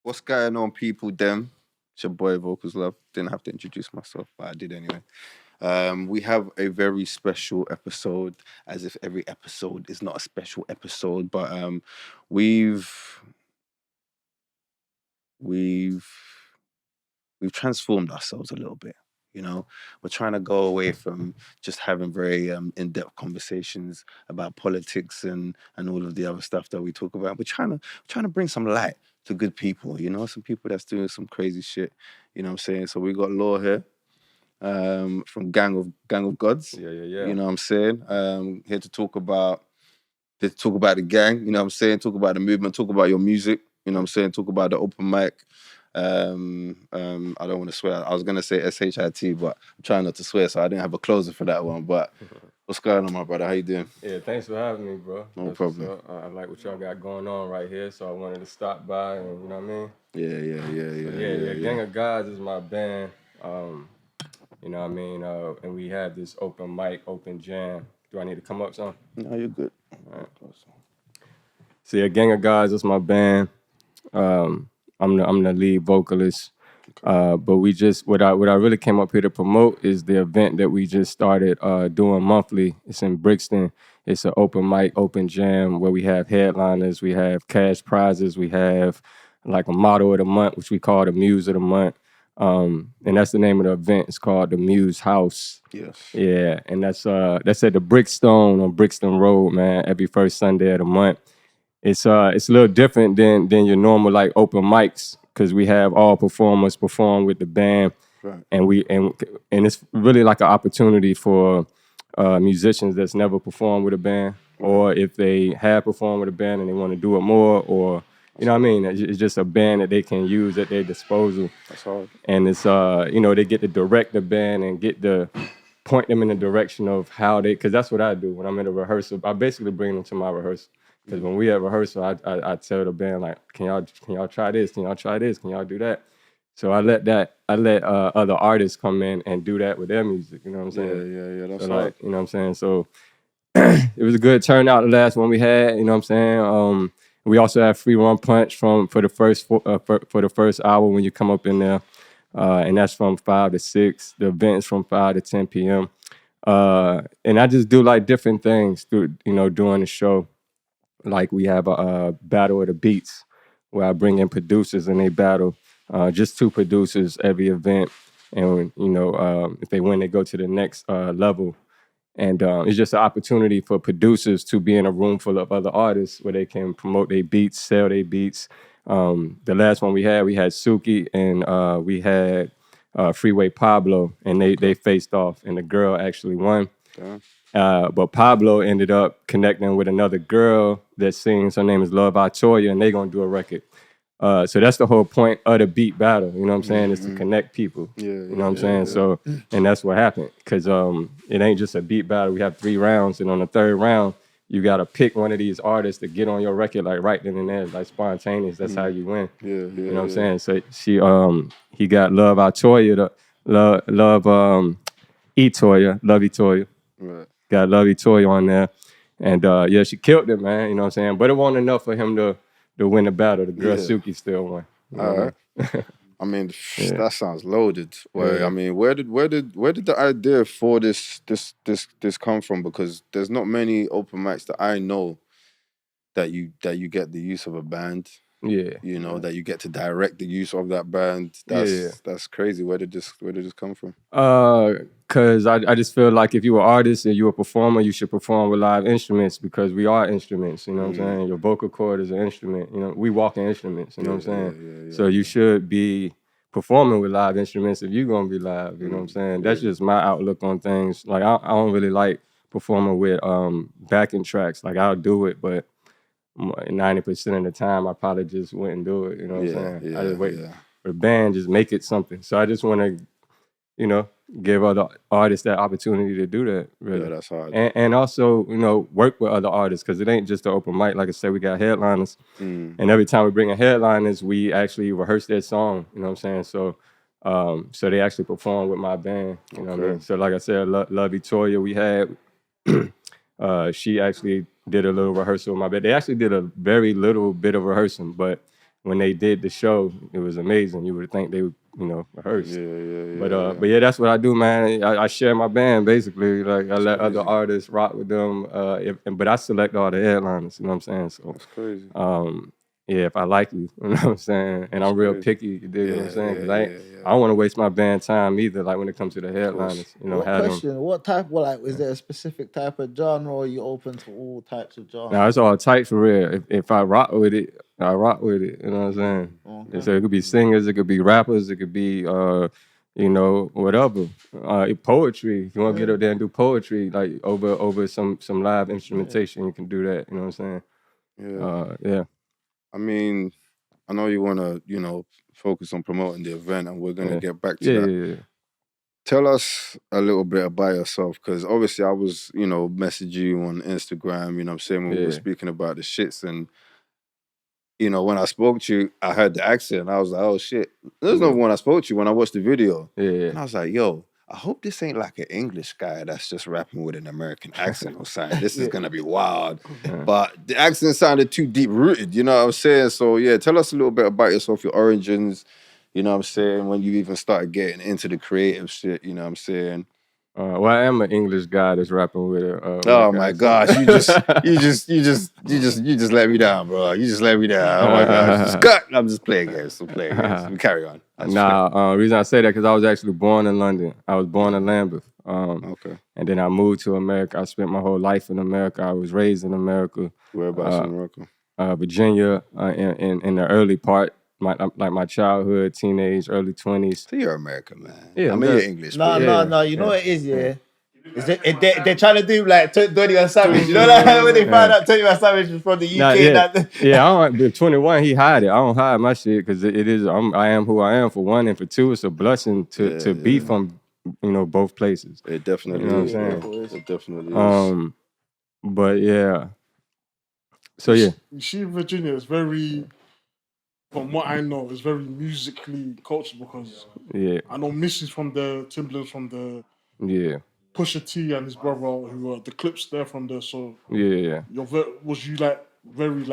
What's going on, people? It's your boy Vocals Love. Didn't have to introduce myself, but I did anyway. We have a very special episode, as if every episode is not a special episode, but we've transformed ourselves a little bit. You know, we're trying to go away from just having very in-depth conversations about politics and all of the other stuff that we talk about. We're trying to bring some light to good people. You know, some people that's doing some crazy shit. You know what I'm saying? So we got Law here, from Gang of Gods. Yeah. You know what I'm saying? Here to talk about the gang. You know what I'm saying? Talk about the movement. Talk about your music. You know what I'm saying? Talk about the open mic. I don't want to swear. I was gonna say SHIT, but I'm trying not to swear, so I didn't have a closer for that one. But what's going on, my brother? How you doing? Yeah, thanks for having me, bro. No problem. I like what y'all got going on right here, so I wanted to stop by and, you know what I mean? Yeah. Gang of Gods is my band. You know what I mean? And we have this open mic, open jam. Do I need to come up some? No, you're good. All right. So yeah, Gang of Gods is my band. I'm the lead vocalist. But we just what I really came up here to promote is the event that we just started doing monthly. It's in Brixton. It's an open mic, open jam where we have headliners, we have cash prizes, we have like a motto of the month, which we call the Muse of the month. And that's the name of the event. It's called the Muse House. Yes. Yeah, and that's at the Brixton on Brixton Road, man. Every first Sunday of the month. It's a little different than your normal like open mics because we have all performers perform with the band, Right. and it's really like an opportunity for musicians that's never performed with a band, or if they have performed with a band and they want to do it more, or you know what I mean. It's just a band that they can use at their disposal. That's hard. And it's they get to direct the band and get to point them in the direction of how they, because that's what I do when I'm in a rehearsal. I basically bring them to my rehearsal. Because when we have rehearsal, I tell the band like, can y'all try this? Can y'all try this? Can y'all do that? So I let other artists come in and do that with their music. You know what I'm saying? Yeah. That's so hard. like, you know what I'm saying? So it was a good turnout. The last one we had. You know what I'm saying? We also have free one punch for the first hour when you come up in there, and that's from 5 to 6. The event is from 5 to 10 p.m. And I just do like different things during the show. Like we have a battle of the beats where I bring in producers and they battle, just 2 producers every event. And, if they win, they go to the next level. And it's just an opportunity for producers to be in a room full of other artists where they can promote their beats, sell their beats. The last one we had Suki and we had Freeway Pablo, and they faced off and the girl actually won. Yeah. But Pablo ended up connecting with another girl that sings. Her name is Love Toya, and they're going to do a record. So that's the whole point of the beat battle. You know what I'm saying? Is to connect people. You know what I'm saying? So, and that's what happened. Because it ain't just a beat battle. We have 3 rounds. And on the 3rd round, you got to pick one of these artists to get on your record, like right then and there, like spontaneous. That's how you win. You know what I'm saying? So he got Love Toya, Love Toya. Right. Got Lovey Toy on there. And she killed it, man. You know what I'm saying? But it wasn't enough for him to win the battle. The girl Suki still won. All right. I mean, that sounds loaded. I mean, where did the idea for this come from? Because there's not many open mics that I know that you get the use of a band. Yeah. You know, that you get to direct the use of that band. That's crazy. Where did this come from? Because I just feel like if you're an artist and you're a performer, you should perform with live instruments because we are instruments, you know what I'm saying? Your vocal cord is an instrument. You know, we walking instruments, you know what I'm saying? So you should be performing with live instruments if you're going to be live, you know what I'm saying? That's just my outlook on things. Like, I don't really like performing with backing tracks. Like, I'll do it, but 90% of the time, I probably just wouldn't do it. You know what I'm saying? I just wait for the band, just make it something. So I just want to, give other artists that opportunity to do that. Really. Yeah, that's hard. And also, work with other artists, because it ain't just the open mic. Like I said, we got headliners, and every time we bring in headliners, we actually rehearse their song. You know what I'm saying? So, so they actually perform with my band. You know what I mean? So, like I said, Love Victoria, we had. She actually did a little rehearsal with my band. They actually did a very little bit of rehearsing, but when they did the show, it was amazing. You would think they would, rehearse. Yeah. But yeah, that's what I do, man. I share my band basically. Like I let other artists rock with them. But I select all the headliners. You know what I'm saying? So That's crazy. yeah, if I like you know what I'm saying? And I'm real picky, you dig what I'm saying? Because I don't want to waste my band time either, like when it comes to the headliners. What question? What type? Is there a specific type of genre, or are you open to all types of genres? Now, it's all types for real. If I rock with it, I rock with it. You know what I'm saying? Okay. So it could be singers, it could be rappers, it could be, whatever. Poetry. If you want to get up there and do poetry, like over some live instrumentation, you can do that. You know what I'm saying? Yeah. I mean, I know you want to, focus on promoting the event, and we're going to get back to that. Yeah. Tell us a little bit about yourself, because obviously I was, messaging you on Instagram, you know what I'm saying, when we were speaking about the shits, and, when I spoke to you, I heard the accent, I was like, oh shit. There's no one I spoke to you when I watched the video. Yeah. And I was like, yo, I hope this ain't like an English guy that's just rapping with an American accent or something. This is going to be wild. But the accent sounded too deep-rooted, you know what I'm saying? So, yeah, tell us a little bit about yourself, your origins, you know what I'm saying, when you even started getting into the creative shit, you know what I'm saying? Well, I am an English guy that's rapping with it. Oh my gosh, you just let me down, bro. You just let me down. Oh my gosh, cut. I'm just playing games. We carry on. Reason I say that because I was actually born in London. I was born in Lambeth. Okay. And then I moved to America. I spent my whole life in America. I was raised in America. Whereabouts in America? Virginia, in the early part. My childhood, teenage, early 20s. So you're American, man. Yeah, I mean, you're English. No. You know what it is, yeah? They're trying to do like 21 Savage. You know, like when they found out 21 Savage was from the UK. I don't. 21, he hide it. I don't hide my shit because it is. I am who I am, for one, and for two, it's a blessing to be from both places. It definitely is. You know what I'm saying? It definitely is. But yeah. So yeah. You see, Virginia is very. From what I know, it's very musically cultured, because I know Missy from the Timberlands from the Pusha T and his brother who are the Clips there from there. So was you very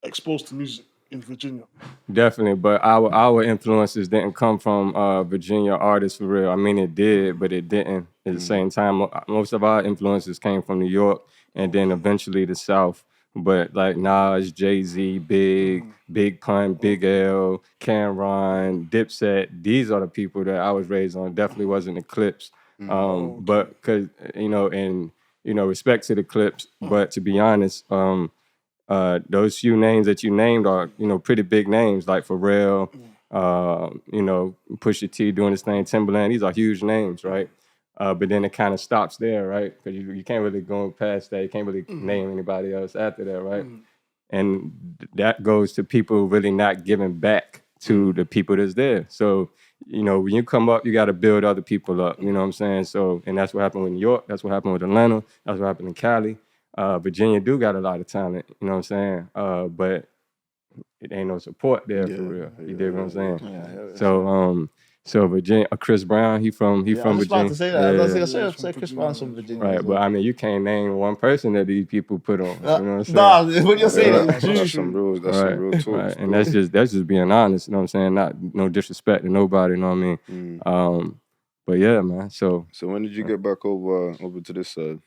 exposed to music in Virginia? Definitely, but our influences didn't come from Virginia artists for real. I mean, it did, but it didn't at the same time. Most of our influences came from New York, and then eventually the South. But like Nas, Jay-Z, Big Pun, Big L, Cameron, Dipset, these are the people that I was raised on. Definitely wasn't the Clips. But because, respect to the Clips, but to be honest, those few names that you named are, pretty big names, like Pharrell, Pusha T doing his thing, Timberland, these are huge names, right? But then it kind of stops there, right? Because you can't really go past that. You can't really name anybody else after that, right? And that goes to people really not giving back to the people that's there. So, when you come up, you got to build other people up. You know what I'm saying? So, and that's what happened with New York. That's what happened with Atlanta. That's what happened in Cali. Virginia do got a lot of talent. You know what I'm saying? But it ain't no support there for real. You dig what I'm saying? So Virginia, Chris Brown, he from Virginia. I was about to say that. I was going to say Chris Brown's from Virginia. Right, but I mean, you can't name one person that these people put on. You know what I'm saying? Nah, when you're saying that, that's some real talk. Right. And that's just being honest. You know what I'm saying? Not no disrespect to nobody. You know what I mean? But yeah, man. So when did you get back over to this side?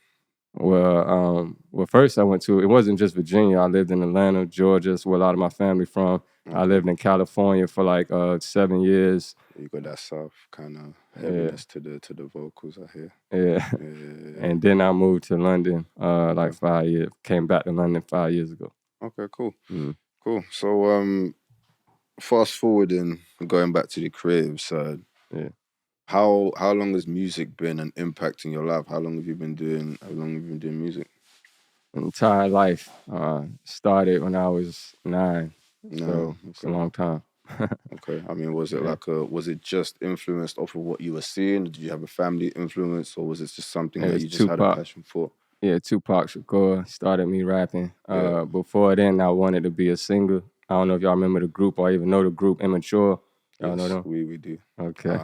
Well, first I went to, it wasn't just Virginia. I lived in Atlanta, Georgia. That's where a lot of my family from. I lived in California for like 7 years. You got that soft kind of heaviness to the vocals, I hear. Yeah. And then I moved to London 5 years. Came back to London 5 years ago. Okay, cool. Cool. So fast forwarding, going back to the creative side. Yeah. How long has music been an impact in your life? How long have you been doing music? Entire life. Started when I was 9. So it's a long time. Okay. I mean, was it just influenced off of what you were seeing? Did you have a family influence, or was it just something that you just had a passion for? Yeah, Tupac Shakur started me rapping. Before then, I wanted to be a singer. I don't know if y'all remember the group or even know the group Immature. Y'all know them? We do. Okay.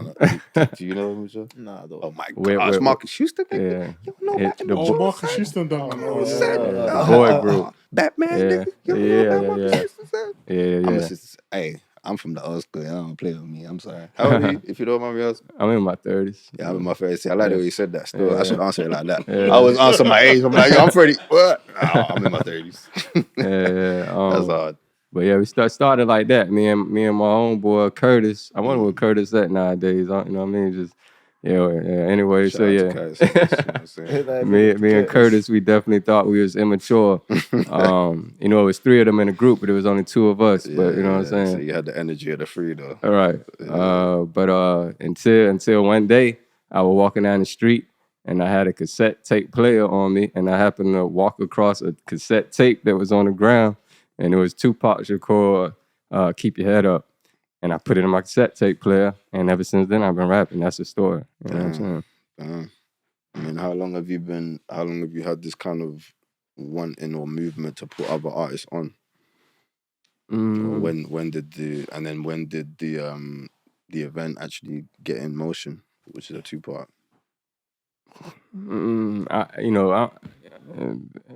Do you know Immature? No, I don't. Oh my gosh, Marcus Houston. Yeah. You know about Immature? Marcus Houston done. The boy group. Batman. Yeah. You know about Marcus Houston, son? Yeah. Hey, I'm from the old school. I don't play with me. I'm sorry. How old are you, if you don't mind me asking? I'm in my 30s. Yeah, I'm in my 30s. I like the way you said that. Still, I should answer it like that. I was answering my age. I'm like, yo, I'm 30. What? Oh, I'm in my 30s. Yeah. That's hard. But yeah, we started like that. Me and my homeboy Curtis. I wonder where Curtis at nowadays. You know what I mean? Just Anyway, Shout out to Curtis, you know what I'm saying? me and Curtis, we definitely thought we was immature. It was 3 of them in the group, but it was only 2 of us. But you know what I'm saying? So you had the energy of the 3 though. All right. But until one day, I was walking down the street and I had a cassette tape player on me, and I happened to walk across a cassette tape that was on the ground, and it was Tupac Shakur, "Keep Your Head Up." And I put it in my cassette tape player, and ever since then I've been rapping. That's the story. You know what I'm saying? I mean, how long have you had this kind of wanting or movement to put other artists on? Or when did the event actually get in motion, which is a 2-part?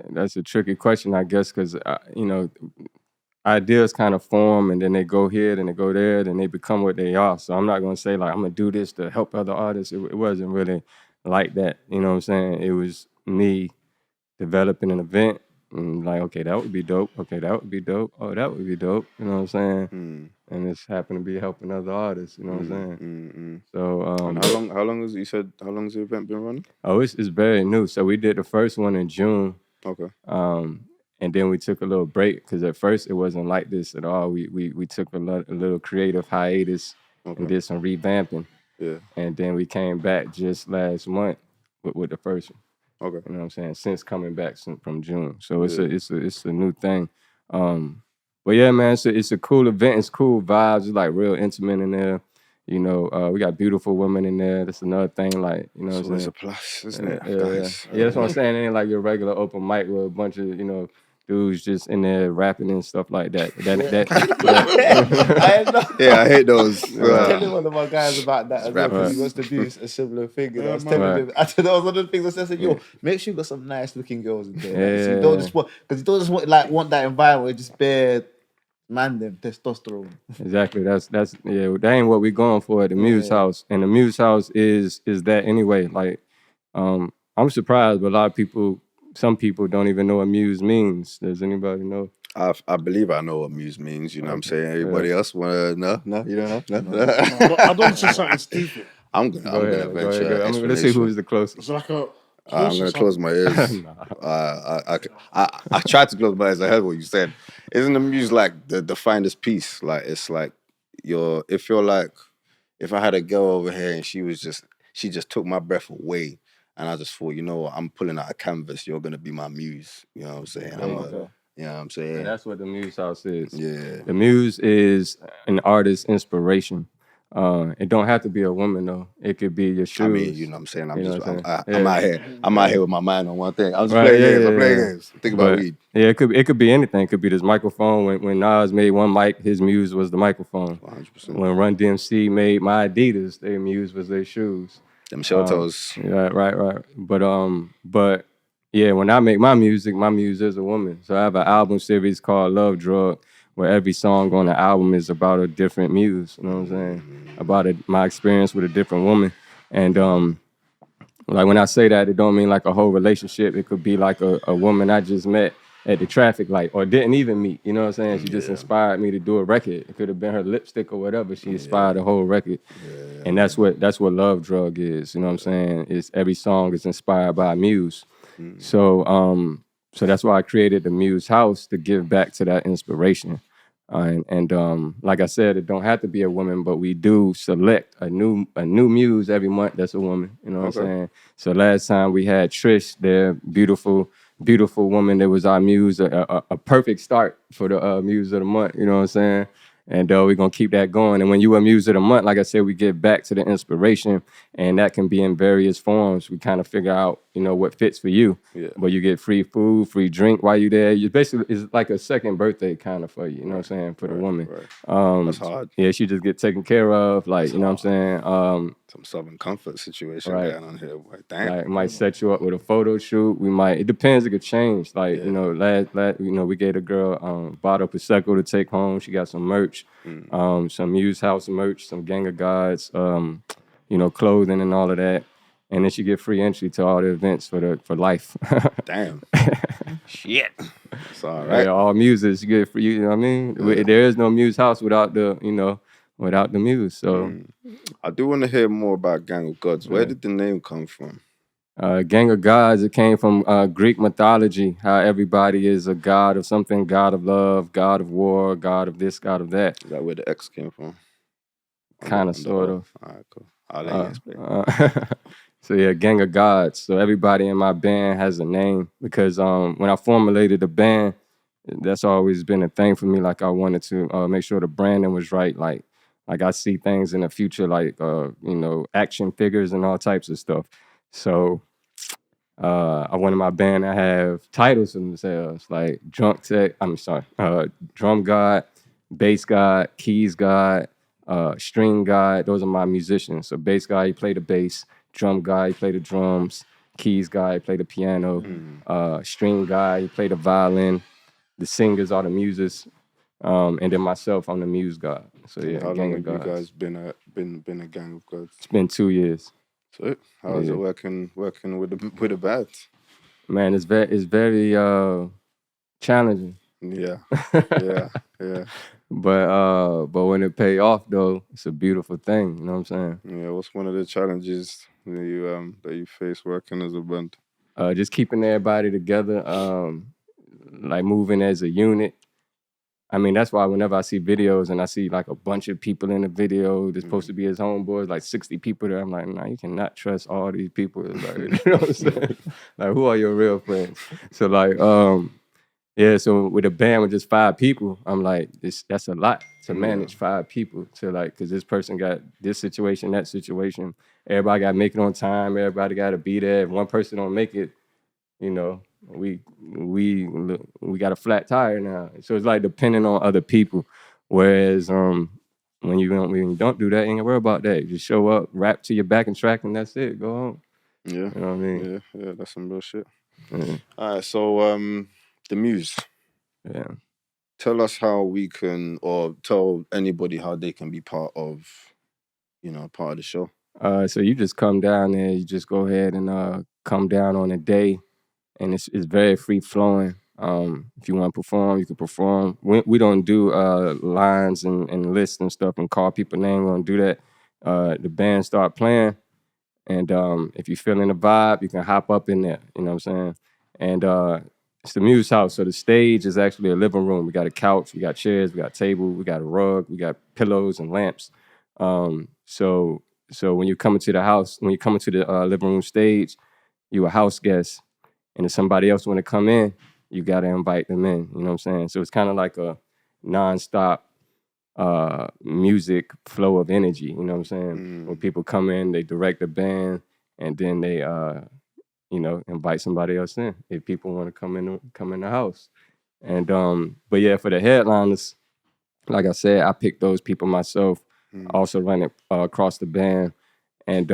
That's a tricky question, I guess, because ideas kind of form, and then they go here, then they go there, then they become what they are. So I'm not going to say, like, I'm going to do this to help other artists. It wasn't really like that. You know what I'm saying? It was me developing an event and like, okay, that would be dope. Okay, that would be dope. Oh, that would be dope. You know what I'm saying? And it's happened to be helping other artists. You know what I'm saying? So and how long has the event been running? Oh, it's very new. So we did the first one in June. Okay. And then we took a little break because at first it wasn't like this at all. We took a little creative hiatus and did some revamping. Yeah. And then we came back just last month with the first one. Okay. You know what I'm saying? Since coming back from June. So it's a new thing. But yeah, man, it's a cool event. It's cool vibes. It's like real intimate in there. You know, we got beautiful women in there. That's another thing, like, you know what I'm saying? It's a plus, isn't it, guys? Yeah, that's what I'm saying. It ain't like your regular open mic with a bunch of, dudes just in there rapping and stuff like that. I hate those. I was telling one of my guys about that as well, because he wants to do a similar thing. And I was telling him, that was one of the things I said, yo, make sure you got some nice looking girls in there. So you don't just want that environment where just bare man them testosterone. Exactly. That ain't what we going for at the Muse House. And the Muse House is that anyway. Like, I'm surprised, but some people don't even know what Muse means. Does anybody know? I believe I know what Muse means. You know what I'm saying? Everybody else wanna know? No, you don't know? No. I don't say something stupid. I'm gonna venture. I'm gonna see who's the closest. It's like a. I'm gonna close my ears. I tried to close my eyes. I heard what you said. Isn't the Muse like the finest piece? Like, it's like if I had a girl over here and she just took my breath away, and I just thought, you know what, I'm pulling out a canvas. You're gonna be my muse. You know what I'm saying? You know what I'm saying? And that's what the Muse House is. Yeah. The Muse is an artist's inspiration. It don't have to be a woman though. It could be your shoes. I mean, you know what I'm saying? I'm out here with my mind on one thing. I'm just playing games. Think about weed. Yeah, it could be anything. It could be this microphone. When Nas made one mic, his muse was the microphone. 100%. When Run DMC made my Adidas, their muse was their shoes. Them shell toes. Yeah, right. But yeah, when I make my music, my muse is a woman. So I have an album series called Love Drug, where every song on the album is about a different muse. You know what I'm saying? About my experience with a different woman. And like when I say that, it don't mean like a whole relationship. It could be like a woman I just met at the traffic light or didn't even meet. You know what I'm saying? She just inspired me to do a record. It could have been her lipstick or whatever. She inspired the whole record. And that's what Love Drug is. You know what I'm saying? It's every song is inspired by a muse. So that's why I created the Muse House, to give back to that inspiration. And like I said, it don't have to be a woman, but we do select a new muse every month that's a woman. You know what I'm saying? So last time we had Trish, their beautiful woman that was our muse, a perfect start for the muse of the month. You know what I'm saying? And we're going to keep that going. And when you were Muse of the Month, like I said, we get back to the inspiration, and that can be in various forms. We kind of figure out, what fits for you. Yeah. But you get free food, free drink while you're there. You basically, it's like a second birthday kind of for you, what I'm saying, for the woman. Right. That's hard. Yeah, she just get taken care of, like, what I'm saying. Some Southern Comfort situation going on here. Like, damn. Like, might set you up with a photo shoot. It depends, it could change. Like, we gave a girl bottle of Prosecco to take home. She got some merch, some Muse House merch, some Gang of Gods, clothing and all of that. And then she get free entry to all the events for life. Damn. Shit. It's all right. Yeah, all Muses you get free, you know what I mean? Yeah. There is no Muse House without the Muse. So I do want to hear more about Gang of Gods. Where did the name come from? Gang of Gods, it came from Greek mythology, how everybody is a god of something, god of love, god of war, god of this, god of that. Is that where the X came from? Kind of, sort of. All right, cool. I'll let you explain. So yeah, Gang of Gods. So everybody in my band has a name because when I formulated the band, that's always been a thing for me. Like I wanted to make sure the branding was right. Like I see things in the future, like action figures and all types of stuff. So I wanted my band to have titles for themselves, like Drum God, Bass God, Keys God, String God. Those are my musicians. So Bass God, he play the bass. Drum guy, he play the drums. Keys guy, he play the piano. String guy, he play the violin. The singers are the muses, and then myself, I'm the muse god. So yeah, how Gang long of have you Gods. guys been a Gang of Gods? It's been 2 years. So how is it working with the band? Man, it's very challenging. Yeah. But when it pay off though, it's a beautiful thing. You know what I'm saying? Yeah. What's one of the challenges that you face working as a band? Just keeping everybody together, like moving as a unit. I mean, that's why whenever I see videos and I see like a bunch of people in the video, there's supposed to be his homeboys, like 60 people there. I'm like, nah, you cannot trust all these people. Like, you know what I'm saying? Like, who are your real friends? So like, so with a band with just 5 people, I'm like, that's a lot to manage 5 people to like, because this person got this situation, that situation. Everybody got to make it on time. Everybody got to be there. If one person don't make it, we got a flat tire now. So it's like depending on other people. Whereas when you don't do that, you ain't gonna worry about that. You just show up, rap to your backing track, and that's it. Go home. Yeah. You know what I mean? Yeah, that's some real shit. Yeah. All right, so the Muse. Yeah. Tell us how we can, or tell anybody how they can be part of the show. So you just come down there. You just go ahead and come down on a day, and it's very free flowing. If you want to perform, you can perform. We don't do lines and lists and stuff and call people names. We don't do that. The band start playing, and if you're feeling the vibe, you can hop up in there. You know what I'm saying? And it's the Muse House, so the stage is actually a living room. We got a couch, we got chairs, we got a table, we got a rug, we got pillows and lamps. So when you come into the house, when you come into the living room stage, you a house guest. And if somebody else want to come in, you got to invite them in. You know what I'm saying? So it's kind of like a nonstop music flow of energy. You know what I'm saying? When people come in, they direct the band, and then they, invite somebody else in if people want to come in the house. And but yeah, for the headliners, like I said, I picked those people myself. Also run it across the band, and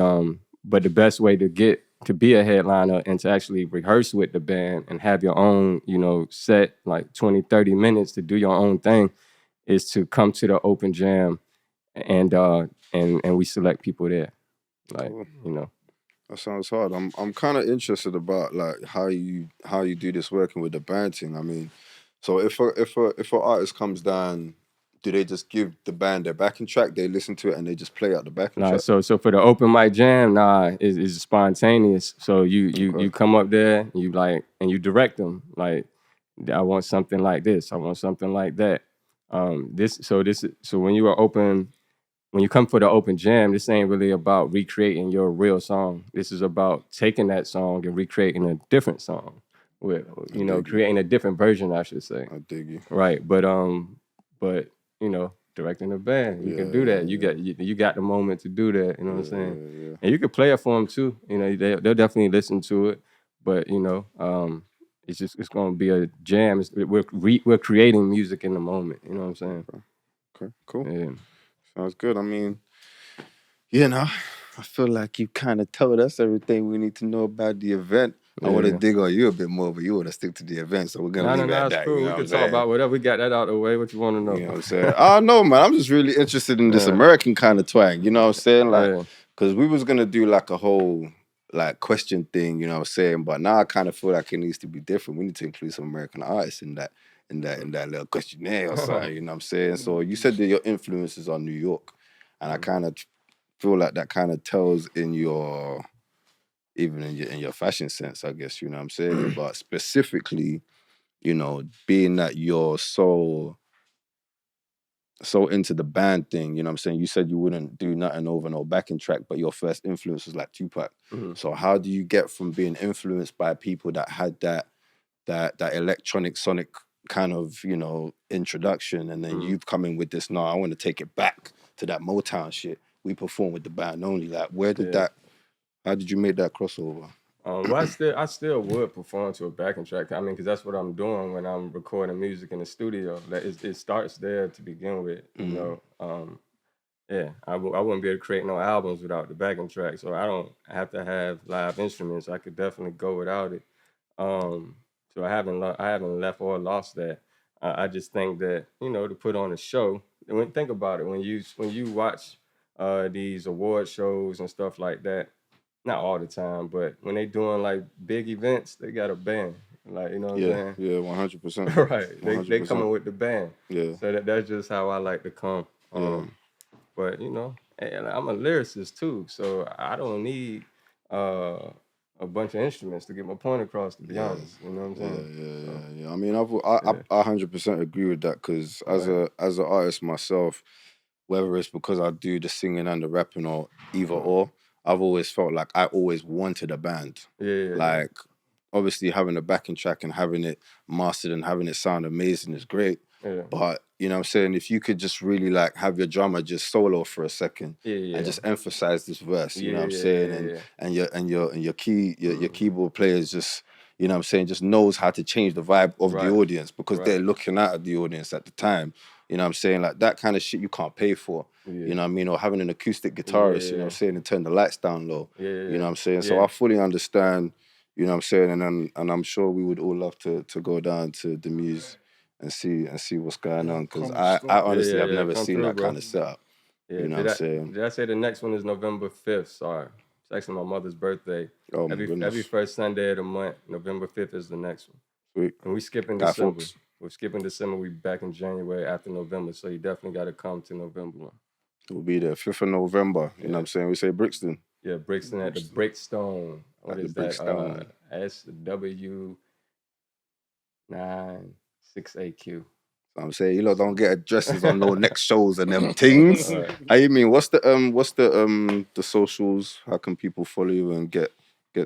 but the best way to get to be a headliner and to actually rehearse with the band and have your own, set, like 20, 30 minutes to do your own thing, is to come to the open jam and we select people there. Like, That sounds hard. I'm kind of interested about like how you do this working with the band thing. I mean, so if an artist comes down, do they just give the band their backing track? They listen to it and they just play out the backing track? So for the open mic jam, it's spontaneous. So you come up there, and you direct them. Like, I want something like this. I want something like that. So when you come for the open jam, this ain't really about recreating your real song. This is about taking that song and recreating a different song. With creating a different version, I should say. I dig you. Right, but directing the band. You can do that. You got the moment to do that. You know what I'm saying? Yeah. And you can play it for them too. You know, they'll definitely listen to it. But you know, it's gonna be a jam. We're creating music in the moment. You know what I'm saying? Okay, cool. Yeah. Sounds good. I mean, you know, I feel like you kind of told us everything we need to know about the event. I want to dig on you a bit more, but you want to stick to the event, so we're gonna leave it at that. Cool. You know we can talk about whatever. We got that out of the way. What you want to know? You know what I'm saying? I don't know, man. I'm just really interested in this American kind of twang. You know what I'm saying? Like, because we was gonna do like a whole like question thing. You know what I'm saying? But now I kind of feel like it needs to be different. We need to include some American artists in that little questionnaire or something. You know what I'm saying? So you said that your influences are New York, and I kind of feel like that kind of tells in your fashion sense, I guess, you know what I'm saying? But specifically, you know, being that you're so into the band thing, you know what I'm saying? You said you wouldn't do nothing over no backing track, but your first influence was like Tupac. So how do you get from being influenced by people that had that electronic sonic kind of, you know, introduction, and then you've come in with this, no, I want to take it back to that Motown shit. We perform with the band only. Like, where did how did you make that crossover? Well, I still would perform to a backing track. I mean, because that's what I'm doing when I'm recording music in the studio. It starts there to begin with, you know. I wouldn't be able to create no albums without the backing track. So I don't have to have live instruments. I could definitely go without it. So I haven't left or lost that. I just think that, you know, to put on a show. Think about it, when you watch these award shows and stuff like that. Not all the time, but when they doing like big events, they got a band. Like, you know what I'm saying? Yeah, 100%. Right. They coming with the band. Yeah. So that's just how I like to come. But, you know, and I'm a lyricist too, so I don't need a bunch of instruments to get my point across, to be honest. You know what I'm saying? Yeah. I mean, I 100% agree with that, because as an artist myself, whether it's because I do the singing and the rapping or either or, I've always felt like I always wanted a band. Like, obviously having a backing track and having it mastered and having it sound amazing is great. But, you know what I'm saying, if you could just really like have your drummer just solo for a second and just emphasize this verse, you know what I'm saying? And your keyboard players just, you know what I'm saying, just knows how to change the vibe of the audience, because they're looking at the audience at the time. You know what I'm saying? Like, that kind of shit you can't pay for. You know what I mean? Or having an acoustic guitarist, you know what I'm saying, and turn the lights down low. You know what I'm saying? So I fully understand, you know what I'm saying, and I'm sure we would all love to go down to the Muse and see what's going on, because I honestly have never seen that kind of setup. You know what I'm saying? Did I say the next one is November 5th? Sorry. It's actually my mother's birthday. Oh, my goodness. Every first Sunday of the month, November 5th is the next one. Sweet. And we skipping December. We're skipping December. We back in January after November, so you definitely got to come to November 1. We'll be there 5th of November. You know what I'm saying? We say Brixton. Yeah, Brixton at the Brixton. What is that? SW9-6AQ. I'm saying, you lot don't get addresses on no next shows and them things. I mean, what's the socials? How can people follow you and get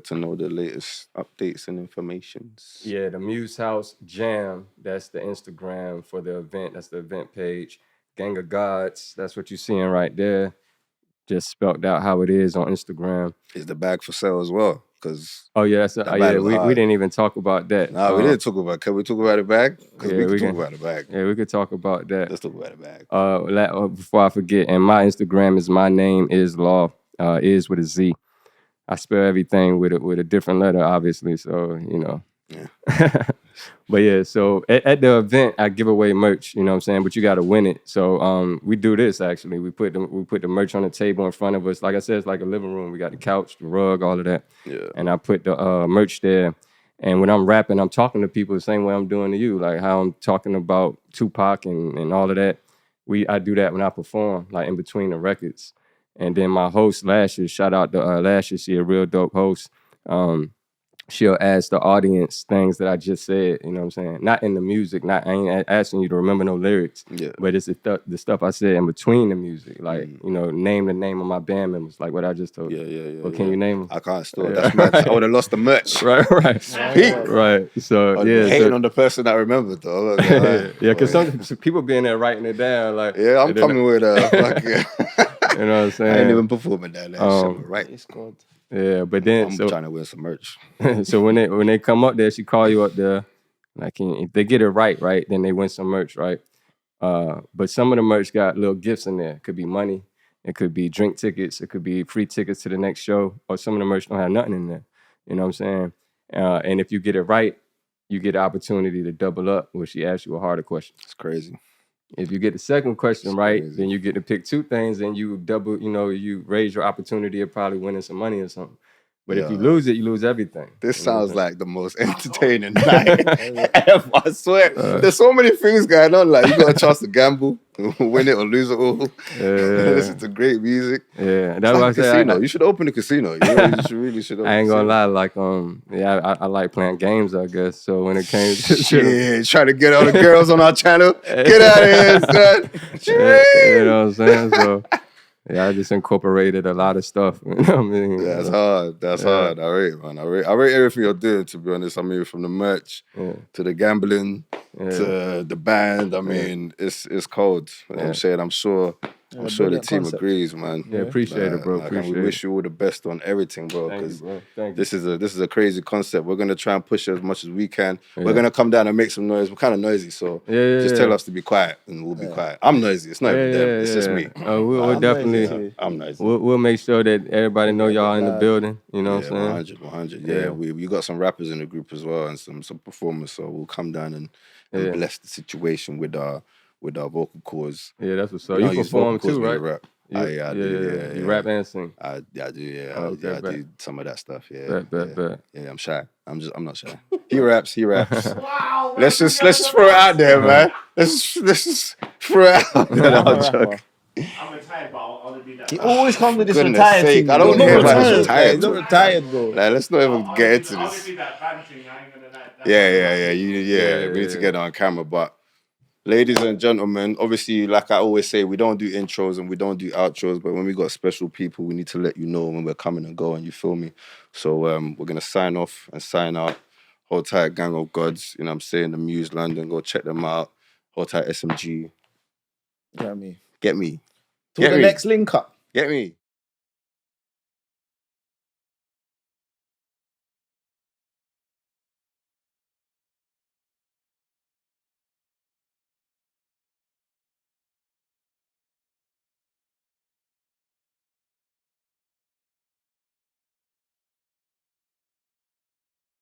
to know the latest updates and informations? Yeah, the Muse House Jam, that's the Instagram for the event. That's the event page. Gang of Gods, that's what you're seeing right there. Just spelled out how it is on Instagram. Is the bag for sale as well? Because we didn't even talk about that. Nah, we didn't talk about it. Can we talk about the bag? Because we can talk about the bag. Yeah, we could talk about that. Let's talk about the bag. Before I forget, and my Instagram is my name is Law, is with a Z. I spell everything with a different letter, obviously. So, you know. Yeah. But yeah, so at the event, I give away merch, you know what I'm saying? But you got to win it. So we do this, actually. We put the merch on the table in front of us. Like I said, it's like a living room. We got the couch, the rug, all of that. Yeah. And I put the merch there. And when I'm rapping, I'm talking to people the same way I'm doing to you, like how I'm talking about Tupac and all of that. I do that when I perform, like in between the records. And then my host, Lashes, shout out to Lashes, she a real dope host. she'll ask the audience things that I just said, you know what I'm saying? Not in the music, I ain't asking you to remember no lyrics, but it's the stuff I said in between the music. Like, you know, name the name of my band members, like what I just told you. Well, can you name them? I can't still. That's mad. I would have lost the merch. Right. Right. So, hating on the person that remembered, though. Because some people be in there writing it down. Like, I'm coming with you know what I'm saying? I ain't even performing that shit, right? It's good. Yeah, but then I'm trying to win some merch. So when they come up there, she call you up there. Like if they get it right, then they win some merch, right? But some of the merch got little gifts in there. It could be money, it could be drink tickets, it could be free tickets to the next show, or some of the merch don't have nothing in there. You know what I'm saying? And if you get it right, you get the opportunity to double up when she asks you a harder question. It's crazy. If you get the second question right, then you get to pick two things and you double, you raise your opportunity of probably winning some money or something. But if you lose it, you lose everything. This sounds like the most entertaining night ever, I swear. There's so many things going on. Like, you got a chance to gamble, win it or lose it all. Listen to great music. Yeah, that's why I say you should open a casino. You really should open I ain't gonna lie, like, I like playing games, I guess. So when it came to shit, trying to get all the girls on our channel, get out of here, son. You know what I'm saying? So I just incorporated a lot of stuff. You know what I mean? That's hard. That's hard. I rate, man. I rate everything you're doing, to be honest. I mean, from the merch to the gambling to the band. I mean, it's cold. You know what I'm saying? I'm sure the team agrees, man. Yeah, appreciate it, bro. We wish you all the best on everything, bro. Because this is a crazy concept. We're gonna try and push it as much as we can. We're gonna come down and make some noise. We're kind of noisy, so just tell us to be quiet, and we'll be quiet. I'm noisy. It's not even them. It's just me. We'll definitely. I'm noisy. We'll make sure that everybody know y'all in the building. You know what I'm saying? 100. Yeah, we got some rappers in the group as well and some performers. So we'll come down and bless the situation with our vocal cords. Yeah, that's what's up. You perform too, right? Rap. I do. You rap and sing. I do. Yeah, I do some of that stuff. Yeah, bet. Yeah, I'm shy. I'm not shy. He raps. Wow. Let's just throw it out there, man. Let's just throw it out there. I'm retired, but I'll be that. He always comes with this retired thing. I don't hear about this retired. Not retired, bro. Like, let's not even get into this. I'll be that band thing. I ain't gonna lie. Yeah. We need to get on camera, but. Ladies and gentlemen, obviously, like I always say, we don't do intros and we don't do outros, but when we got special people, we need to let you know when we're coming and going, you feel me? So we're going to sign off and sign out. Hold tight, Gang of Gods, you know what I'm saying? The Muse London, go check them out. Hold tight, SMG. Get me. Get me. To the next link up. Get me.